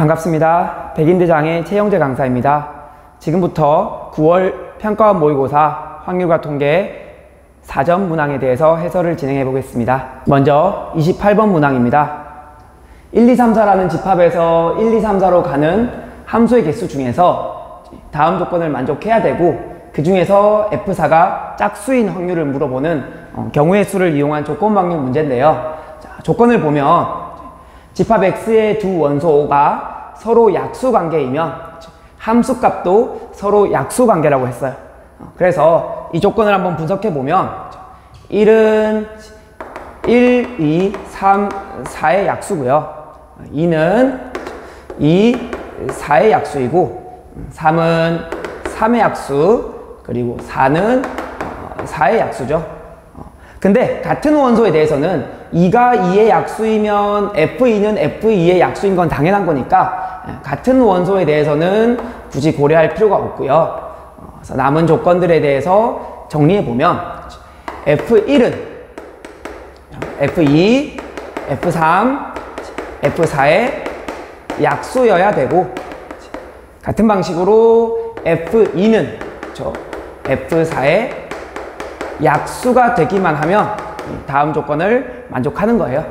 반갑습니다. 백인대장의 최영재 강사입니다. 지금부터 9월 평가원 모의고사 확률과 통계 4점 문항에 대해서 해설을 진행해 보겠습니다. 먼저 28번 문항입니다. 1, 2, 3, 4라는 집합에서 1, 2, 3, 4로 가는 함수의 개수 중에서 다음 조건을 만족해야 되고, 그 중에서 F4가 짝수인 확률을 물어보는 경우의 수를 이용한 조건 확률 문제인데요. 자, 조건을 보면 집합 X의 두 원소가 서로 약수 관계이면 함수값도 서로 약수 관계라고 했어요. 그래서 이 조건을 한번 분석해 보면 1은 1, 2, 3, 4의 약수고요. 2는 2, 4의 약수이고, 3은 3의 약수, 그리고 4는 4의 약수죠. 근데 같은 원소에 대해서는 2가 2의 약수이면 F2는 F2의 약수인 건 당연한 거니까 같은 원소에 대해서는 굳이 고려할 필요가 없고요. 그래서 남은 조건들에 대해서 정리해 보면 F1은 F2, F3, F4의 약수여야 되고, 같은 방식으로 F2는 F4의 약수가 되기만 하면 다음 조건을 만족하는 거예요.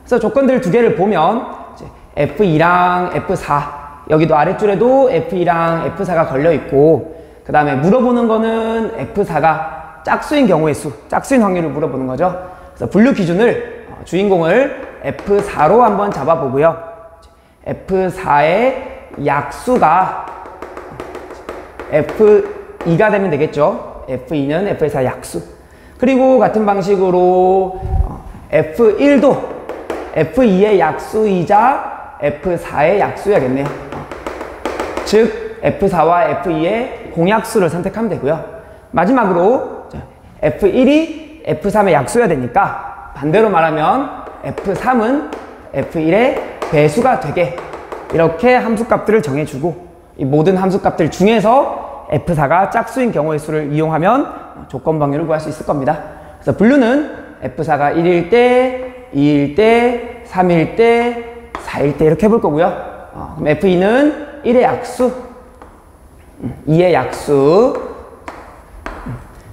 그래서 조건들 두 개를 보면 F2랑 F4, 여기도 아랫줄에도 F2랑 F4가 걸려 있고, 그 다음에 물어보는 거는 F4가 짝수인 경우의 수, 짝수인 확률을 물어보는 거죠. 그래서 분류 기준을 주인공을 F4로 한번 잡아보고요. F4의 약수가 F2가 되면 되겠죠. F2는 F4의 약수. 그리고 같은 방식으로 F1도 F2의 약수이자 F4의 약수야겠네요. 즉 F4와 F2의 공약수를 선택하면 되고요. 마지막으로 F1이 F3의 약수여야 되니까 반대로 말하면 F3은 F1의 배수가 되게, 이렇게 함수값들을 정해주고, 이 모든 함수값들 중에서 F4가 짝수인 경우의 수를 이용하면 조건 확률을 구할 수 있을 겁니다. 그래서 분류는 F4가 1일 때, 2일 때, 3일 때, 4일 때 이렇게 해볼 거고요. 그럼 F2는 1의 약수, 2의 약수,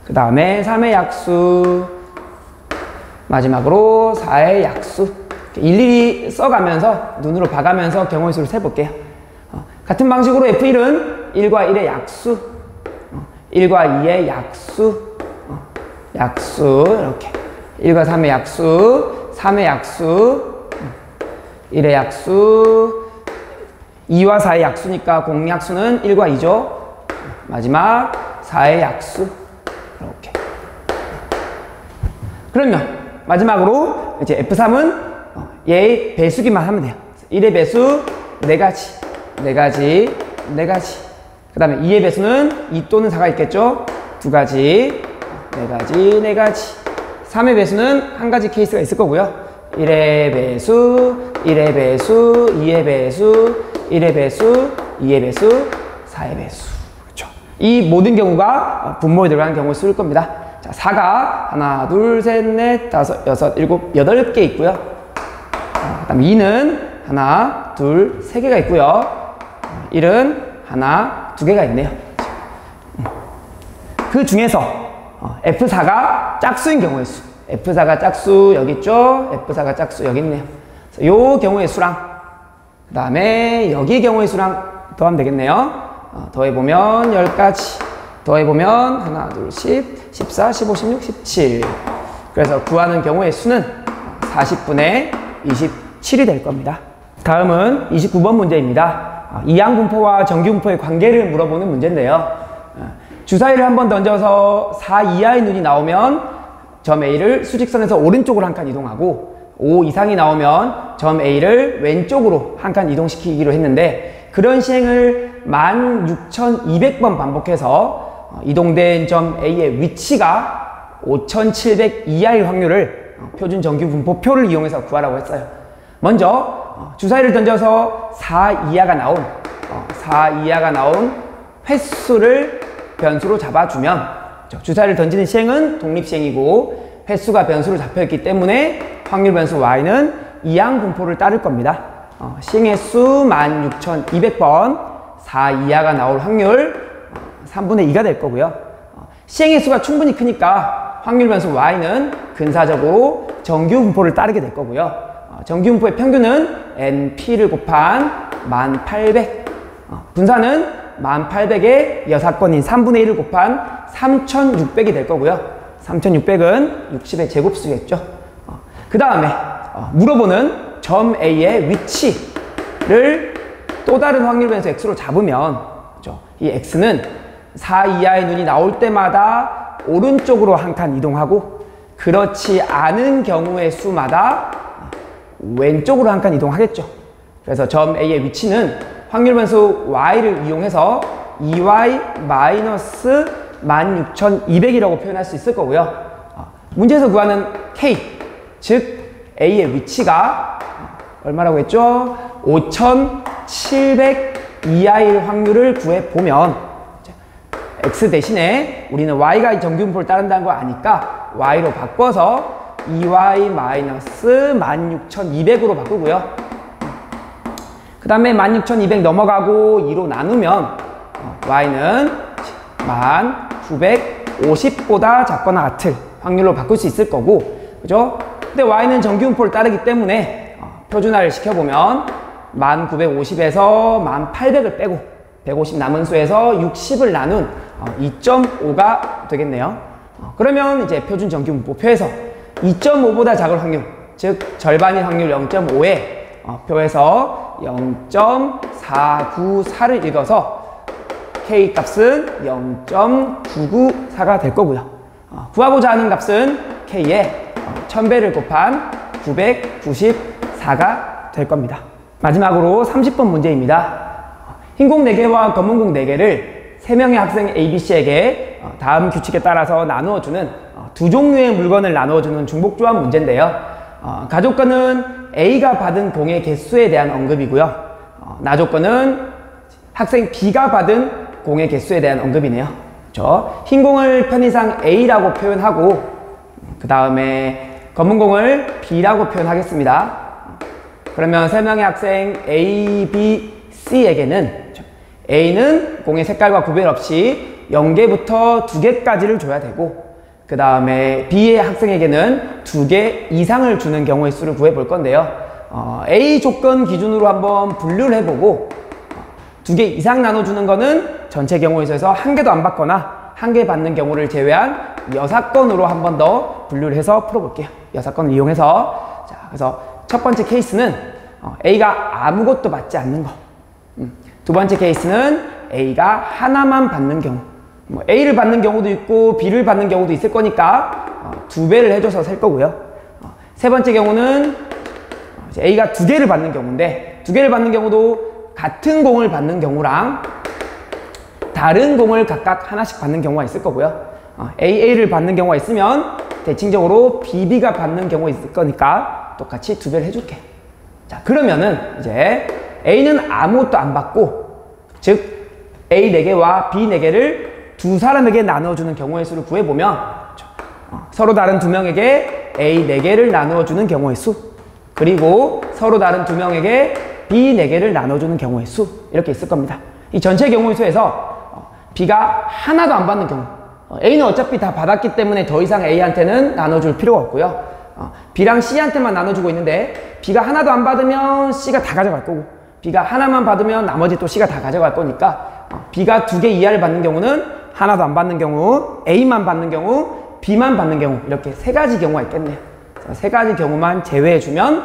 그 다음에 3의 약수, 마지막으로 4의 약수. 일일이 써가면서 눈으로 봐가면서 경우의 수를 세볼게요. 같은 방식으로 F1은 1과 1의 약수, 1과 2의 약수, 약수 이렇게 1과 3의 약수, 3의 약수, 1의 약수, 2와 4의 약수니까 공약수는 1과 2죠. 마지막 4의 약수 이렇게. 그러면 마지막으로 이제 F3은 얘의 배수기만 하면 돼요. 1의 배수 4가지, 4가지, 4가지. 그 다음에 2의 배수는 2 또는 4가 있겠죠? 2가지, 4가지, 4가지. 3의 배수는 1가지 케이스가 있을 거고요. 1의 배수, 1의 배수, 2의 배수, 1의 배수, 2의 배수, 4의 배수. 그렇죠. 이 모든 경우가 분모에 들어가는 경우를 쓸 겁니다. 자, 4가 하나, 둘, 셋, 넷, 다섯, 여섯, 일곱, 8개 있고요. 그 다음 2는 하나, 둘, 3개가 있고요. 1은 하나, 2개가 있네요. 그 중에서 F4가 짝수인 경우의 수, F4가 짝수 여기 있죠? F4가 짝수 여기 있네요. 요 경우의 수랑 그 다음에 여기 경우의 수랑 더하면 되겠네요. 더해보면 10가지, 더해보면 하나, 둘, 10, 14, 15, 16, 17. 그래서 구하는 경우의 수는 40분의 27이 될 겁니다. 다음은 29번 문제입니다. 이항분포와 정규분포의 관계를 물어보는 문제인데요. 주사위를 한번 던져서 4 이하의 눈이 나오면 점 A를 수직선에서 오른쪽으로 한 칸 이동하고, 5 이상이 나오면 점 A를 왼쪽으로 한 칸 이동시키기로 했는데, 그런 시행을 16,200번 반복해서 이동된 점 A의 위치가 5,700 이하일 확률을 표준 정규 분포표를 이용해서 구하라고 했어요. 먼저 주사위를 던져서 4 이하가 나온 횟수를 변수로 잡아주면, 주사위를 던지는 시행은 독립시행이고 횟수가 변수로 잡혀있기 때문에 확률 변수 y는 이항분포를 따를 겁니다. 시행의 수 16,200번 4 이하가 나올 확률 3분의 2가 될 거고요. 시행의 수가 충분히 크니까 확률 변수 y는 근사적으로 정규 분포를 따르게 될 거고요. 정규 분포의 평균은 np를 곱한 1800, 분사는 1800의 여사건인 3분의 1을 곱한 3600이 될 거고요. 3600은 60의 제곱수겠죠. 그 다음에 물어보는 점 A의 위치를 또 다른 확률 변수 x로 잡으면, 그렇죠? 이 x는 4 이하의 눈이 나올 때마다 오른쪽으로 한 칸 이동하고, 그렇지 않은 경우의 수마다 왼쪽으로 한 칸 이동하겠죠. 그래서 점 A의 위치는 확률 변수 y를 이용해서 2y-16,200이라고 표현할 수 있을 거고요. 문제에서 구하는 k, 즉 A의 위치가 얼마라고 했죠? 5,700 이하일 확률을 구해보면, x 대신에 우리는 y가 정규분포를 따른다는 거 아니까 y로 바꿔서 2y-16,200으로 바꾸고요. 그 다음에 16,200 넘어가고 2로 나누면 y는 1950보다 작거나 같을 확률로 바꿀 수 있을 거고, 그죠? 근데 y는 정규분포를 따르기 때문에 표준화를 시켜보면 1950에서 1800을 빼고 150 남은 수에서 60을 나눈 2.5가 되겠네요. 그러면 이제 표준 정규분포표에서 2.5보다 작을 확률, 즉 절반인 확률 0.5에 표에서 0.494를 읽어서 k 값은 0.994가 될 거고요. 구하고자 하는 값은 k에 1000배를 곱한 994가 될 겁니다. 마지막으로 30번 문제입니다. 흰공 4개와 검은공 4개를 3명의 학생 ABC에게 다음 규칙에 따라서 나누어주는 두 종류의 물건을 나누어주는 중복조합 문제인데요. 가조건은 A가 받은 공의 개수에 대한 언급이고요. 나조건은 학생 B가 받은 공의 개수에 대한 언급이네요. 그렇죠? 흰 공을 편의상 A라고 표현하고, 그 다음에 검은 공을 B라고 표현하겠습니다. 그러면 3명의 학생 A, B, C에게는 A는 공의 색깔과 구별 없이 0개부터 2개까지를 줘야 되고, 그 다음에 B의 학생에게는 2개 이상을 주는 경우의 수를 구해 볼 건데요. A 조건 기준으로 한번 분류를 해보고, 2개 이상 나눠주는 거는 전체 경우의 수에서 1개도 안 받거나 1개 받는 경우를 제외한 여사건으로 한 번 더 분류를 해서 풀어볼게요. 여사건을 이용해서. 자, 그래서 첫 번째 케이스는 A가 아무것도 받지 않는 거. 두 번째 케이스는 A가 하나만 받는 경우. A를 받는 경우도 있고 B를 받는 경우도 있을 거니까 2배를 해줘서 셀 거고요. 세 번째 경우는 A가 2개를 받는 경우인데, 2개를 받는 경우도 같은 공을 받는 경우랑 다른 공을 각각 하나씩 받는 경우가 있을 거고요. A를 받는 경우가 있으면 대칭적으로 B가 받는 경우가 있을 거니까 똑같이 2배를 해줄게. 자, 그러면은 이제 A는 아무것도 안 받고, 즉 A 4개와 B 4개를 두 사람에게 나누어주는 경우의 수를 구해보면, 서로 다른 2명에게 A 4개를 나누어주는 경우의 수, 그리고 서로 다른 2명에게 B 4개를 나눠주는 경우의 수, 이렇게 있을 겁니다. 이 전체 경우의 수에서 B가 하나도 안 받는 경우, A는 어차피 다 받았기 때문에 더 이상 A한테는 나눠줄 필요가 없고요. B랑 C한테만 나눠주고 있는데, B가 하나도 안 받으면 C가 다 가져갈 거고, B가 하나만 받으면 나머지 또 C가 다 가져갈 거니까, B가 2개 이하를 받는 경우는 하나도 안 받는 경우, A만 받는 경우, B만 받는 경우, 이렇게 3가지 경우가 있겠네요. 3가지 경우만 제외해주면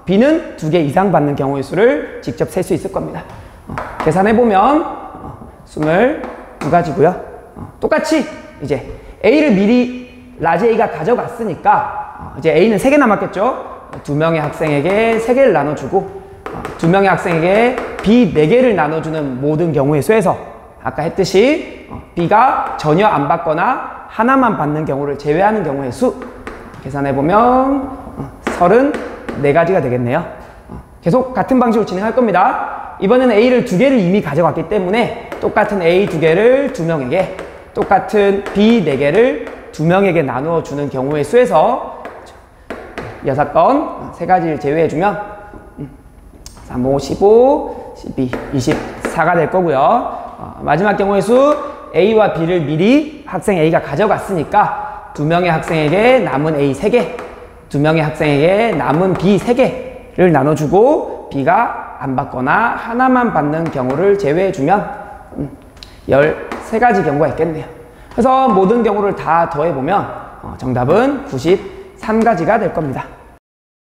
B는 2개 이상 받는 경우의 수를 직접 셀 수 있을 겁니다. 계산해보면 22가지고요. 똑같이 이제 A를 미리 라지 A가 가져갔으니까 이제 A는 3개 남았겠죠. 2명의 학생에게 3개를 나눠주고, 2명의 학생에게 B 4개를 나눠주는 모든 경우의 수에서 아까 했듯이 B가 전혀 안 받거나 하나만 받는 경우를 제외하는 경우의 수 계산해보면 34가지가 되겠네요. 계속 같은 방식으로 진행할 겁니다. 이번에는 A를 2개를 이미 가져갔기 때문에 똑같은 A 2개를 2명에게, 똑같은 B 4개를 2명에게 나누어 주는 경우의 수에서 여사건 3가지를 제외해주면 3, 5, 15, 12, 24가 될 거고요. 마지막 경우의 수 A와 B를 미리 학생 A가 가져갔으니까 2명의 학생에게 남은 A 3개, 2명의 학생에게 남은 B 3개를 나눠주고 B가 안 받거나 하나만 받는 경우를 제외해주면 13가지 경우가 있겠네요. 그래서 모든 경우를 다 더해보면 정답은 93가지가 될 겁니다.